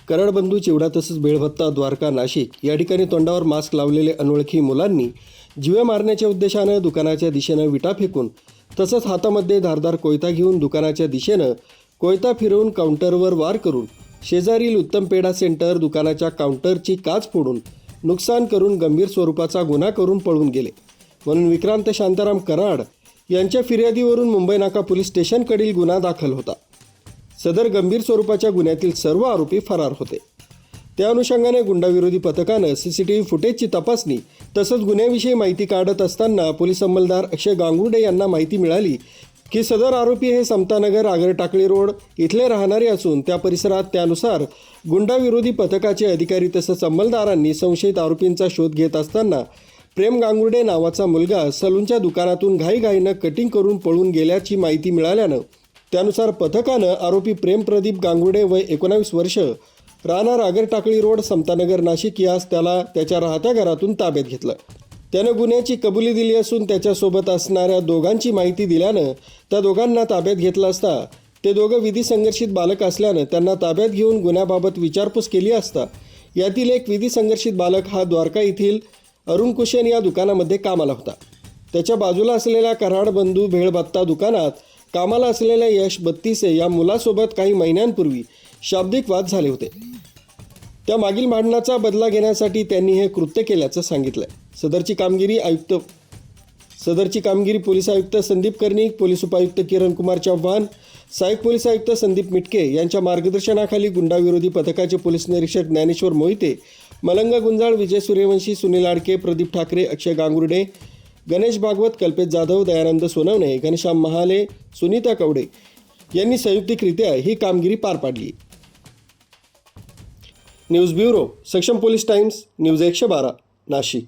कराड बंधू चिवडा तसंच बेळभत्ता द्वारका नाशिक या ठिकाणी तोंडावर मास्क लावलेले अनोळखी मुलांनी जीवे मारण्याच्या उद्देशानं दुकानाच्या दिशेनं विटा फेकून तसंच हातामध्ये धारदार कोयता घेऊन दुकानाच्या दिशेनं कोयता फिरवून काउंटरवर वार करून शेजारील उत्तम पेढा सेंटर दुकानाच्या काउंटरची काच फोडून नुकसान करून गंभीर स्वरूपाचा गुन्हा करून पळून गेले. म्हणून विक्रांत शांताराम कराड यांच्या फिर्यादीवरून मुंबई नाका पोलीस स्टेशनकडील गुन्हा दाखल होता. सदर गंभीर स्वरूपाच्या गुन्ह्यातील सर्व आरोपी फरार होते. त्या अनुषंगाने गुंडाविरोधी पथकानं CCTV फुटेजची तपासणी तसंच गुन्ह्याविषयी माहिती काढत असताना पोलीस अंमलदार अक्षय गांगुर्डे यांना माहिती मिळाली की सदर आरोपी हे समतानगर आगर टाकळी रोड इथले राहणारे असून त्या परिसरात त्यानुसार गुंडाविरोधी पथकाचे अधिकारी तसंच अंमलदारांनी संशयित आरोपींचा शोध घेत असताना प्रेम गांगुर्डे नावाचा मुलगा सलूनच्या दुकानातून घाईघाईनं कटिंग करून पळून गेल्याची माहिती मिळाल्यानं त्यानुसार पथकानं आरोपी प्रेम प्रदीप गांगुर्डे वय 19 वर्ष राहणार आगर टाकळी रोड समतानगर नाशिक यास त्याला त्याच्या राहत्या घरातून ताब्यात घेतलं. त्यानं गुन्ह्याची कबुली दिली असून त्याच्यासोबत असणाऱ्या दोघांची माहिती दिल्यानं त्या दोघांना ताब्यात घेतलं असता ते दोघं विधी संघर्षित बालक असल्यानं त्यांना ताब्यात घेऊन गुन्ह्याबाबत विचारपूस केली असता यातील एक विधी संघर्षित बालक हा द्वारका येथील अरुण कुशन या दुकानामध्ये कामाला होता. त्याच्या बाजूला असलेल्या कराड बंधू भेळभत्ता दुकानात कामाला असलेल्या यश बत्तीसे या मुलासोबत काही महिन्यांपूर्वी शाब्दिक वाद झाले होते. त्या मागील भांडणाचा बदला घेण्यासाठी त्यांनी हे कृत्य केल्याचं सांगितलंय. सदरची कामगिरी पोलीस आयुक्त संदीप कर्णिक, पोलीस उपायुक्त किरण कुमार चव्हाण, सहाय्यक पोलीस आयुक्त संदीप मिटके यांच्या मार्गदर्शनाखाली गुंडाविरोधी पथकाचे पोलीस निरीक्षक ज्ञानेश्वर मोहिते, मलंग गुंजाळ, विजय सूर्यवंशी, सुनील आडके, प्रदीप ठाकरे, अक्षय गांगुर्डे, गणेश भागवत, कल्पेश जाधव, दयानंद सोनवणे, घनश्याम महाले, सुनीता कवडे यांनी संयुक्तिकरित्या ही कामगिरी पार पाडली. न्यूज ब्युरो, सक्षम पोलीस टाइम्स, न्यूज 112, नाशिक.